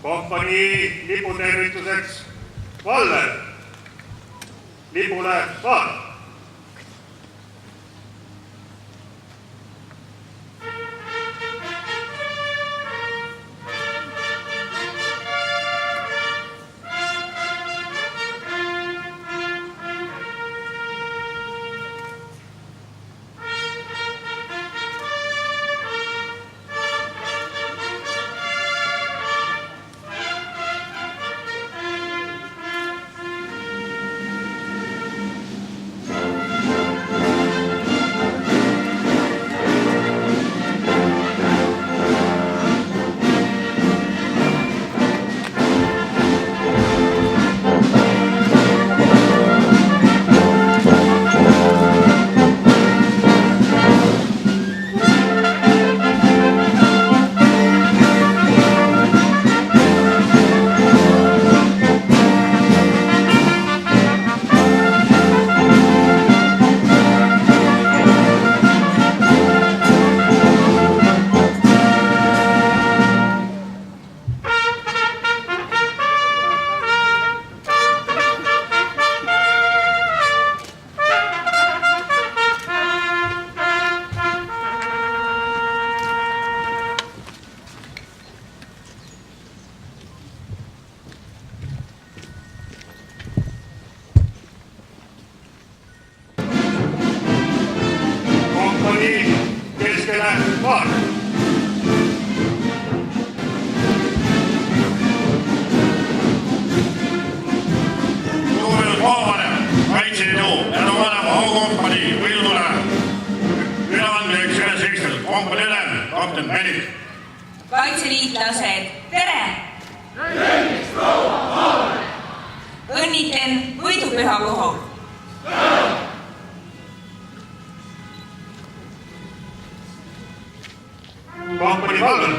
Kompanii liputervituseks Valver. Lipule vaat. Keskele vaat. Lugupeetud maavanem, Kaitseliidu ja Nõuanema aukompanii võidule üleandmiseks üles ekstral kompanii ülem, kapten Melik. Kaitseliitlased, tere! Õnnitlen võidupüha puhul. Kompanii Valver.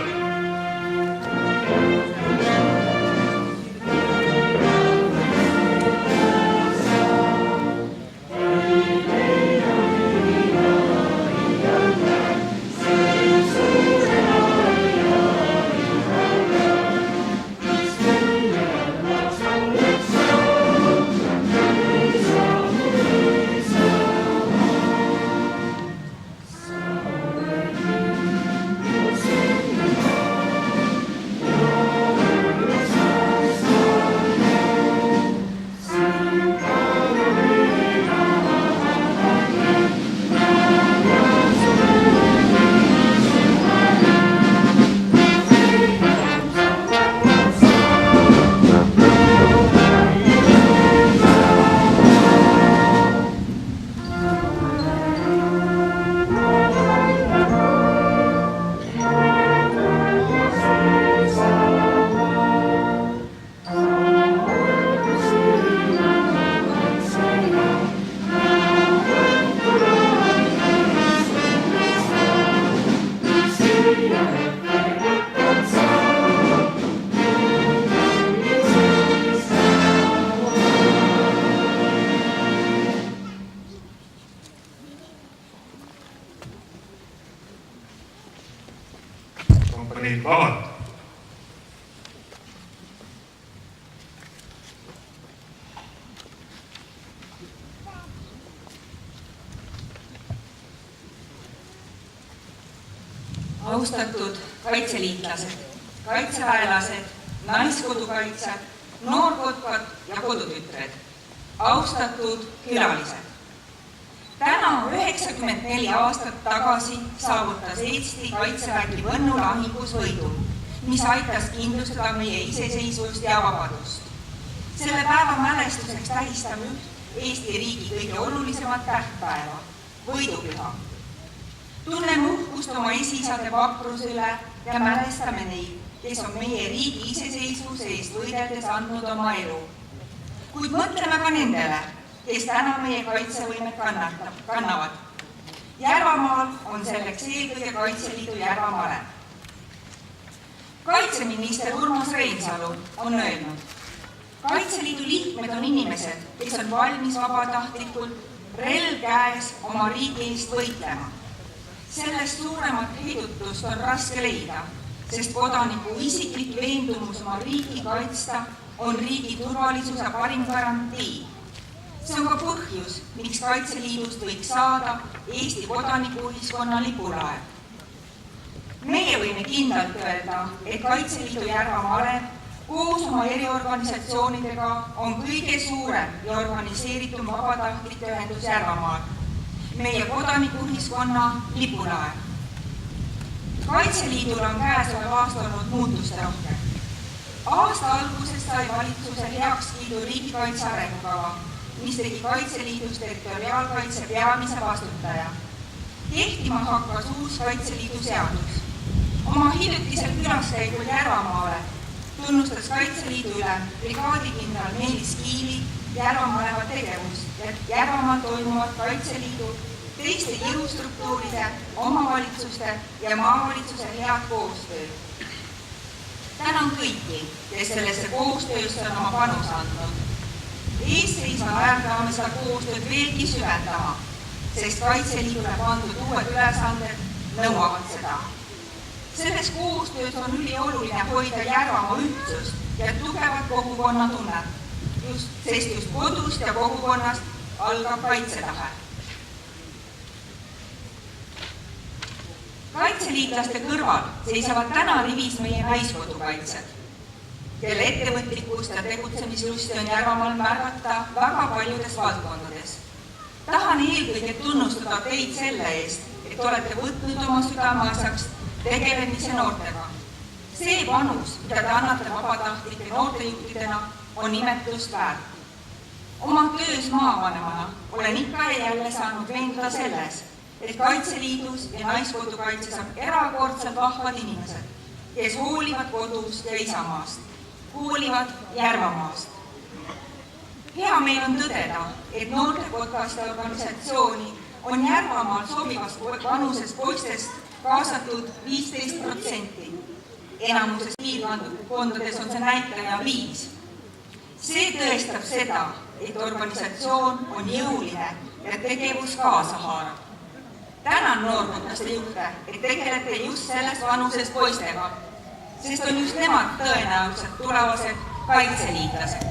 Kompanii vaat. Austatud kaitseliitlased, kaitseväelased, naiskodukaitsjad, noorkotkad ja kodutütred, austatud külalised. Täna 94 aastat tagasi saavutas Eesti Kaitsevägi Võnnu lahingus võidu, mis aitas kindlustada meie iseseisvust ja vabadust. Selle päeva mälestuseks tähistame Eesti riigi kõige olulisemat tähtpäeva, võidupüha. Tunneme uhkust oma esiisade vapruse üle ja mälestame neid, kes on meie riigi iseseisvuse eest võideldes andnud oma elu. Kuid mõtleme ka nendele, kes täna meie kaitsevõimet kannavad. Järvamaal on selleks eelkõige Kaitseliidu Järvamale. Kaitseminister Urmas Reinsalu on öelnud, Kaitseliidu liikmed on inimesed, kes on valmis vabatahtlikult relv käes oma riigi eest võitlema. Sellest suuremat heidutust on raske leida, sest kodaniku isiklik veendumus oma riigi kaitsta on riigi turvalisuse parim garantii. See on ka põhjus, miks Kaitseliidust võiks saada Eesti kodanikuühiskonna lipulaev. Meie võime kindlalt öelda, et Kaitseliidu Järvamaa alev koos oma eriorganisatsioonidega on kõige suurem ja organiseeritum vabatahtlike ühendus Järvamaal, meie kodanikuühiskonna lipulaev. Kaitseliidul on käesolev aasta olnud muutuste rohkem. Aasta alguses sai valitsusel heakskiidu riigikaitse arengukava, mis tegi Kaitseliidust territoriaalkaitse peamise vastutaja. Kehtima hakkas uus Kaitseliidu seadus. Oma hiljutisel külaskäigul Järvamaale tunnustas Kaitseliidu ülem brigaadikindral Meelis Kiili Järvamaa tegevust ja Järvamaal toimuvad Kaitseliidu, teiste jõustruktuuride, omavalitsuste ja maavalitsuse head koostööd. Tänan kõiki, kes sellesse koostöösse on oma panus andnud. Eesseisval ajal peame seda koostööd veelgi süvendama, sest Kaitseliidule pandud uued ülesanded nõuavad seda. Selles koostöös on ülioluline hoida Järvamaa ühtsust ja tugevat kogukonnatunnet, sest just kodust ja kogukonnast algab kaitsetahe. Kaitseliitlaste kõrval seisavad täna rivis meie naiskodukaitsjad, kelle ettevõtlikkust ja tegutsemislusti on Järvamaal märgata väga paljudes valdkondades. Tahan eelkõige tunnustada teid selle eest, et olete võtnud oma südameasjaks tegelemise noortega. See panus, mida te annate vabatahtlike noortejuhtidena, on nimetust väärt. Oma töös maavanemana olen ikka ja jälle saanud veenduda selles, et Kaitseliidus ja naiskodukaitses on erakordselt vahvad inimesed, kes hoolivad kodust ja isamaast, hoolivad Järvamaast. Hea meil on tõdeda, et noortekotkaste organisatsiooni on Järvamaal sobivast vanuses poistest kaasatud 15%. Enamuses piirkondades on see näitaja 5%. See tõestab seda, et organisatsioon on jõuline ja tegevus kaasa haarab. Tänan noorkodaste juhte, et tegelete just selles vanuses poistega, sest on just nemad tõenäoliselt tulevased kaitseliitlased.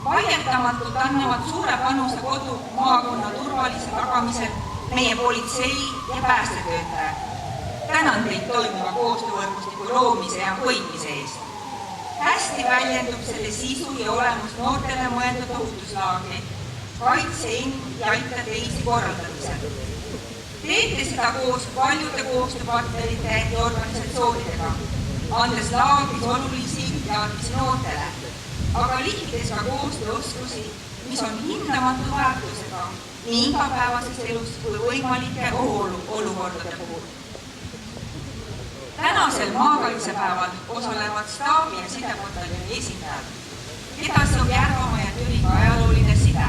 Vaieldamatult annavad suure panuse kodu maakonna turvalise tagamisel meie politsei ja päästetöötajad. Tänan teid toimiva koostöövõrgustiku loomise ja hoidmise eest. Hästi väljendub selle sisu ja olemus noortele mõeldud ohutuslaagri, kaitse end ja aita teisi korraldamisel. Teete seda koos paljude koostööpartnerite ja organisatsioonidega, andes laagris olulisi teadmisi noortele, aga liikides ka koostööoskusi, mis on hindamatu väärtusega nii igapäevases elus kui võimalike olukordade puhul. Tänasel maakaitsepäeval osalevad staabi ja sidepataljoni esindajad, keda saab Järvamaa ja Türiga ajalooline side.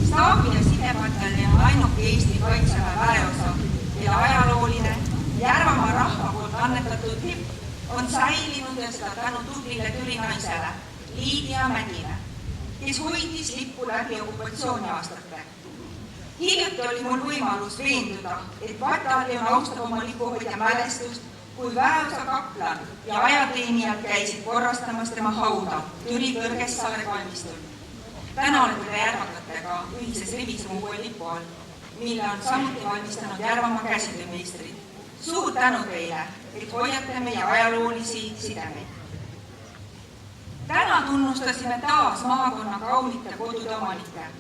Staabi ja sidepataljoni on ainuke Eesti kaitseväe väeosa, kelle ajalooline Järvamaa rahva poolt annetatud lipp on säilinud ja seda tänu tublile Türi naisele, Liidia Mädile, kes hoidis lippu läbi okupatsiooniaastate. Hiljuti oli mul võimalus veenduda, et pataljon austab oma lipuhoidja mälestust, kui väeosa kaplan ja ajateenijad käisid korrastamas tema hauda Türi Kõrgessaare kalmistul. Täna olete te järvakatega ühises rivis uue lipu all, mille on samuti valmistanud Järvamaa käsitöömeistrid. Suur tänu teile, et hoiate meie ajaloolisi sidemeid. Täna tunnustasime taas maakonna kaunite kodude omanikke.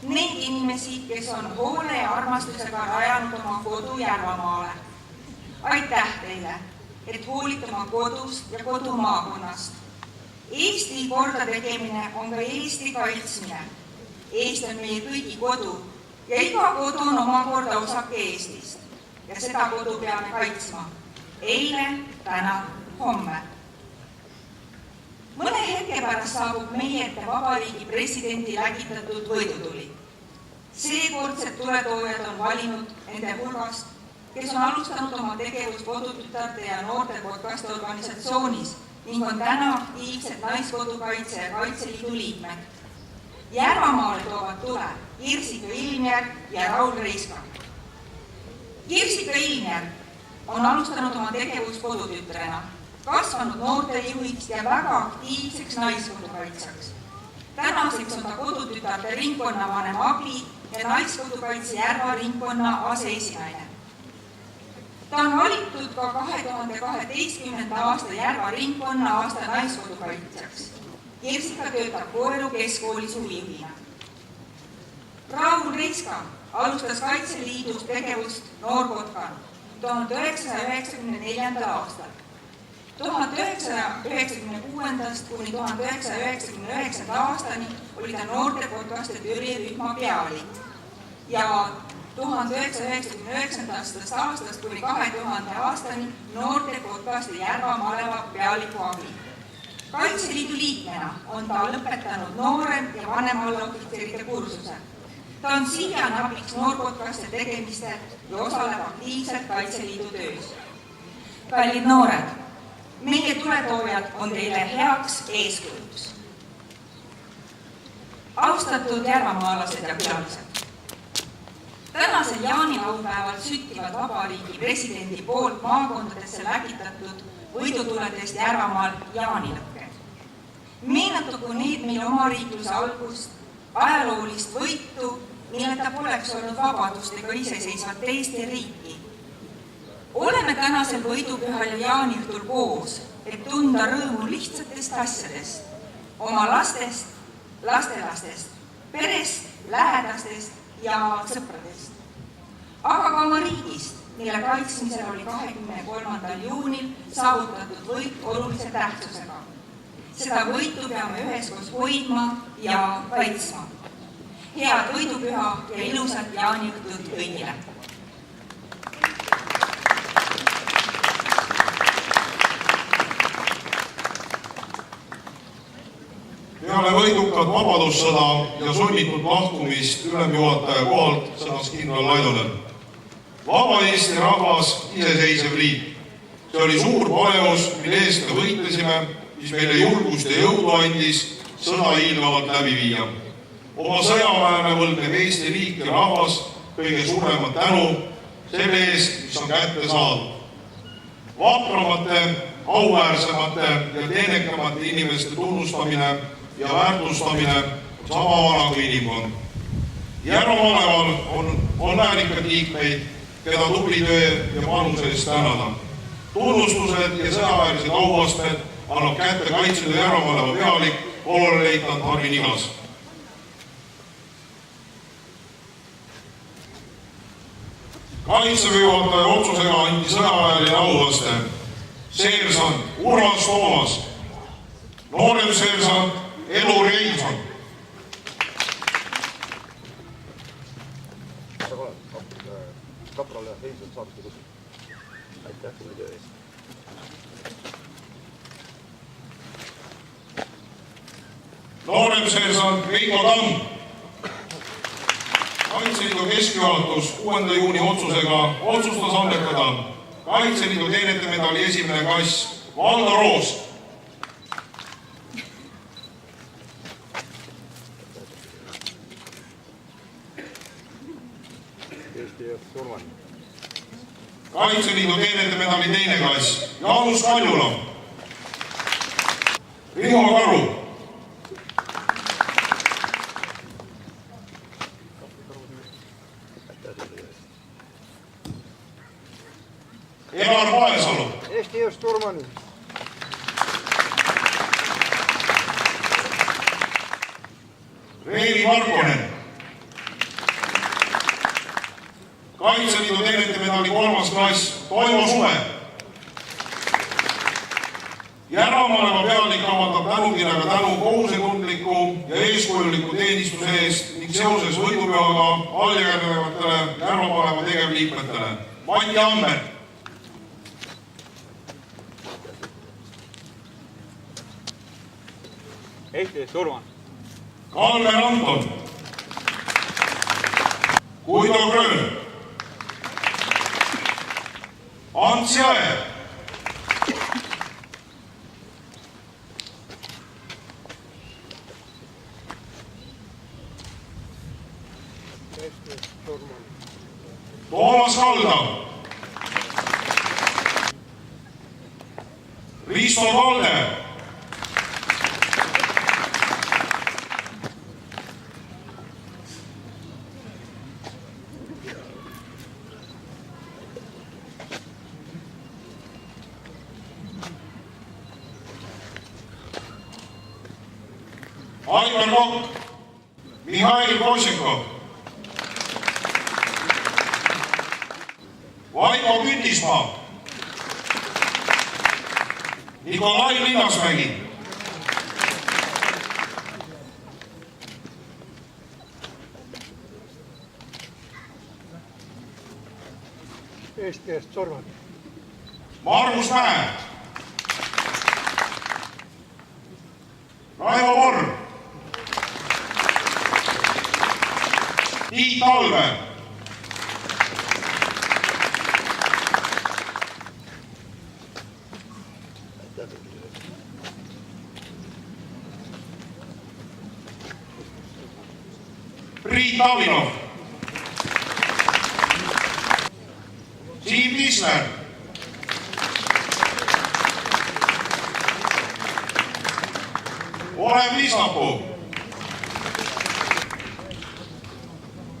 Neid inimesi, kes on hoole ja armastusega rajanud oma kodu Järvamaale. Aitäh teile, et hoolite oma kodust ja kodumaakonnast. Eesti korda tegemine on ka Eesti kaitsmine. Eesti on meie kõigi kodu ja iga kodu on omakorda osake Eestist. Ja seda kodu peame kaitsma. Eile, täna, homme. Mõne hetke pärast saabub meie ette vabariigi presidendi lägitatud võidutuli. Seekordsed tuletoojad on valinud nende hulgast, kes on alustanud oma tegevust kodutütarte ja noorte podcaste organisatsioonis ning on täna aktiivsed naiskodukaitse ja Kaitseliidu liikmed. Järvamaale toovad tule Kirsika Ilmjärv ja Raul Reiska. Kirsika Ilmjärv on alustanud oma tegevust kodutütrena, kasvanud noortejuhiks ja väga aktiivseks naiskodukaitsjaks. Tänaseks on ta kodutütarde ringkonnavanem abi ja naiskodukaitse Järva ringkonna aseesinaine. Ta on valitud ka 2012. aasta Järva ringkonna aasta naiskodukaitsjaks. Kirsika töötab Koeru keskkoolis huvijuhina. Raul Reiska alustas Kaitseliidus tegevust noorkotkana 1994. aastal. 1996. kuni 1999. aastani oli ta noortekotkaste tõrjerühma pealik ja 1999. aastast kuni 2000. aastani noortekotkaste Järva maleva pealiku abi. Kaitseliidu liikmena on ta lõpetanud noorem- ja vanemalloohvitseride kursuse. Ta on siiani abiks noorkotkaste tegemistel ja osaleb aktiivselt Kaitseliidu töös. Kallid noored, meie tuletoojad on teile heaks eeskujuks. Austatud järvamaalased ja külalised, tänasel jaanilaupäeval süttivad Vabariigi presidendi poolt maakondadesse läkitatud võidutuledest Järvamaal jaanilõkke. Meenutagu need meil omariikluse algust, ajaloolist võitu, milleta poleks olnud vabadust ega iseseisvat Eesti riiki. Oleme tänasel võidupühal ja jaaniõhtul koos, et tunda rõõmu lihtsatest asjadest, oma lastest, lastelastest, perest, lähedastest ja sõpradest. Aga ka oma riigist, mille kaitsmisel oli 23. juunil saavutatud võit olulise tähtsusega. Seda võitu peame üheskoos hoidma ja kaitsma. Head võidupüha ja ilusat jaaniõhtut kõigile! Peale võidukat vabadussõda ja sunnitud lahkumist ülemjuhataja kohalt sõnas kindral Laidonen. Vaba Eesti rahvas, iseseisev riik. See oli suur paneus, mille eest me võitlesime, mis meile julgust ja jõudu andis sõda hiilgavalt läbi viia. Oma sõjaväele võlgneb Eesti riik ja rahvas kõige suuremat tänu selle eest, mis on kätte saadud. Vapramate, auväärsemate ja teenekamate inimeste tunnustamine ja väärtustamine sama vana kui inimkond. Järvamaleval on väärikad liikmeid, keda tubli töö ja panuse eest tänada. Tunnustused ja sõjaväelised auastmed annab kätte Kaitseliidu Järvamaleva pealik kolonelleitnant Harri Nigas. Kaitseväe juhataja otsusega anti sõjaväeline auaste seersant Urmas Toomas, noorem seersant Elu Reinson. Kaprale Reinson saabki kuskil. Aitäh tuli töö eest. Noorem seersant Veiko Tamm. Kaitseliidu keskjuhatus 6. juuni otsusega otsustas annetada Kaitseliidu teenetemedali esimene kass Valdo Roos. Kaitseliidu teenetemedali teine kass Jaanus Kaljula. Riho Karu. Elar Paesalu. Eesti Jõust Turman. Reili Markonen. Kaitseliidu teenetemedali 3. klass Toivo Suve. Järvamaleva pealik avaldab tänukirjaga tänu kohusetundliku ja eeskujuliku teenistuse eest ning seoses võidupühaga alljärgnevatele Järvamaleva tegevliikmetele. Mati Ammer. Eesti Turman. Kalmer Anton. Guido Grön. Ants Jae. Toomas Kaldav, Risto Valde, Aivar Kokk, Mihhail Košikov, Vaiko Kütismaa, Nikolai Linnasmägi, Eesti eest Sorvan, Margus Mäe, Raivo Vorm, Tiit Alve, Priit Avinov, Siim Tisler, Olev Liisapuu.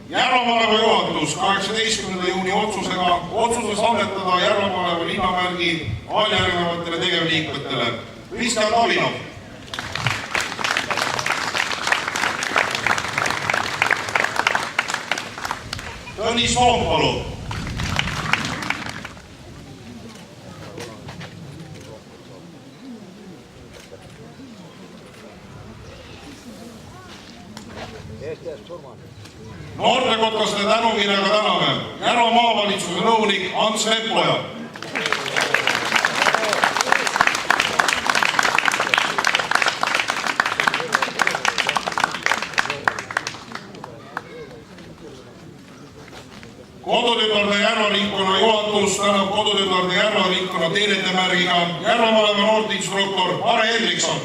Järvamaleva juhatus 18. juuni otsusega otsustas annetada Järvamaleva linnamärgi alljärgnevatele tegevliikmetele Kristjan Tavinov, Tõnis Toompalu, Eesti eest Sorvan, noortekotlaste tänukirjaga täname Järva maavalitsuse nõunik Ants Leppoja, Kodutütarde Järva ringkonna juhatus tänab Kodutütarde Järva ringkonna teenetemärgiga Järvamaleva noorteinstruktor Mare Hendrikson.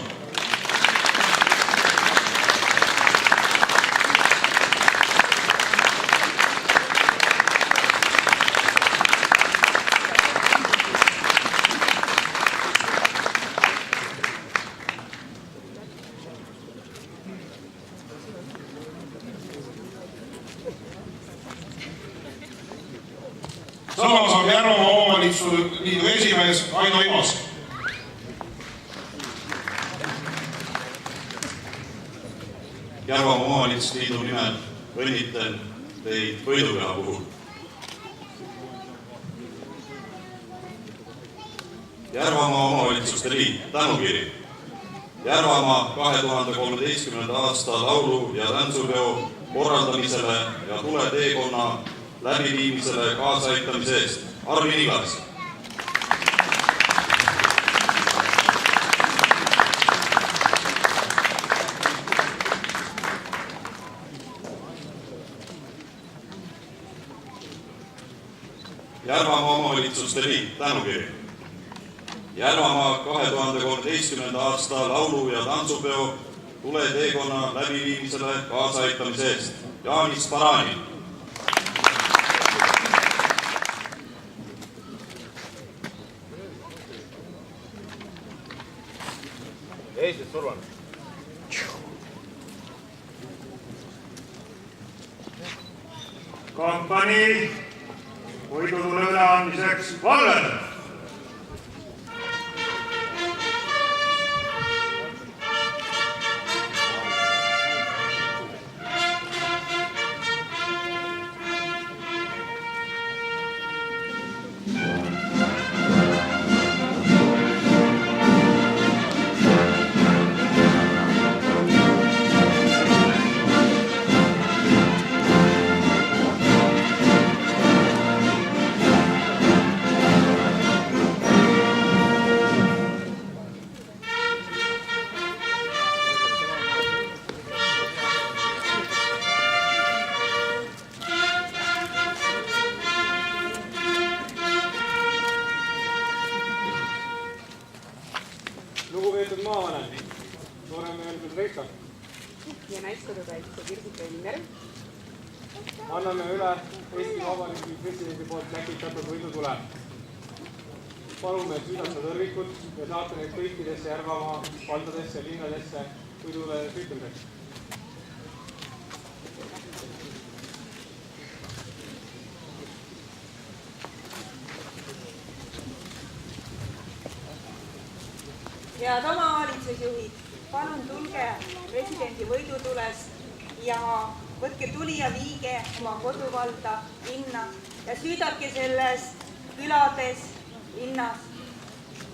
Sõna saab Järvamaa Omavalitsuste Liidu esimees Aido Imas. Järvamaa Omavalitsuste Liidu nimel õnnitlen teid võidupüha puhul. Järvamaa Omavalitsuste Liit, tänukiri. Järvamaa 2013. aasta laulu- ja tantsupeo korraldamisele ja tuleteekonna läbiviimisele kaasaaitamise eest. Arvin Igas. Järvamaa Omavalitsuste Liit, tänukiri. Järvamaa 2013. aasta laulu- ja tantsupeo tuleteekonna läbiviimisele kaasaaitamise eest. Jaanis Parani. Eesti Sorvan. Kompanii võidutule üleandmiseks Valvel. lugupeetud maavanem, nooremehel Reikar ja naiskodukaitse Birgit Velmer. anname üle Eesti Vabariigi presidendi poolt läkitatud võidutule. Palume süüdata tõrvikut ja saata neid kõikidesse Järvamaa valdadesse ja linnadesse võidule süttimiseks. Head omavalitsusjuhid, palun tulge presidendi võidutules ja võtke tuli ja viige oma koduvalda, linna ja süüdake selles külades, linnas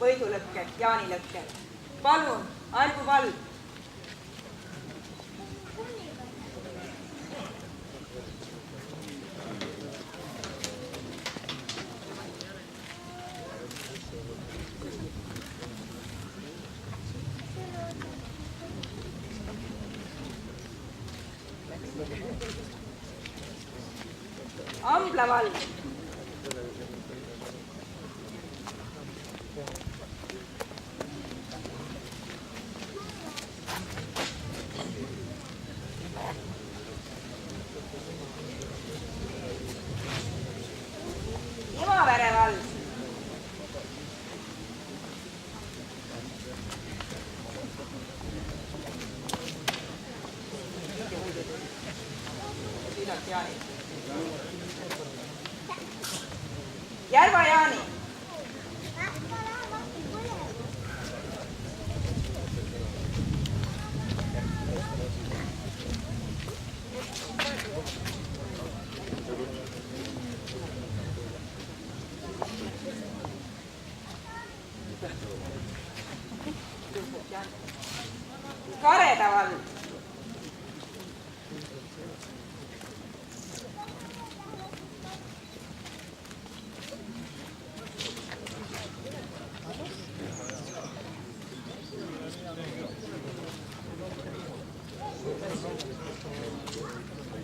võidulõkkel, jaanilõkkel. Palun, Argu vald. Ambla vald. Imavere vald. Järva-Jaani. Kareda vald.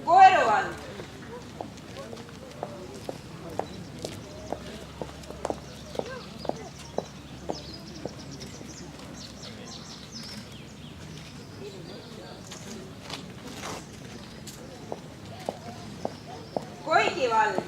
Koeru vald. Koigi vald.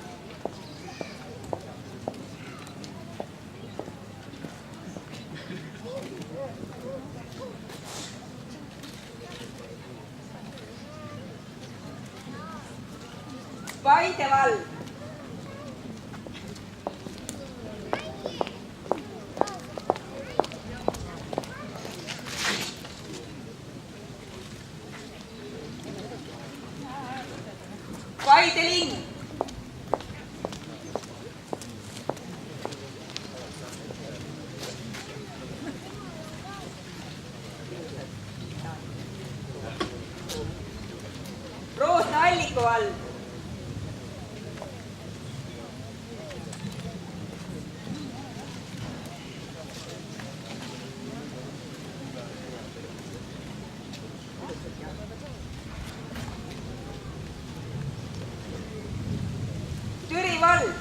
Paide vald. Paide linn. Roosna-Alliku vald. Türi vald.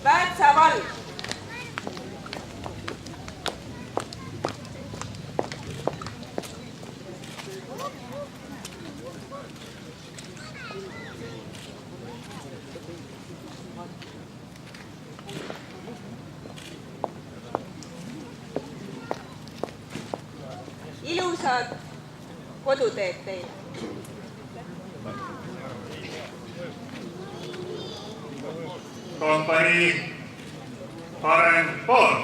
Väätsa vald. Ilusad koduteed teile. Kompanii parem pool.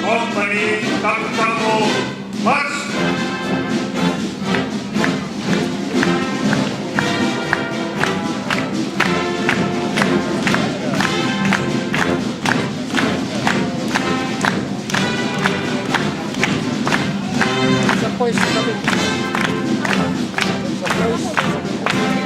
Kompanii Tamtamu marss.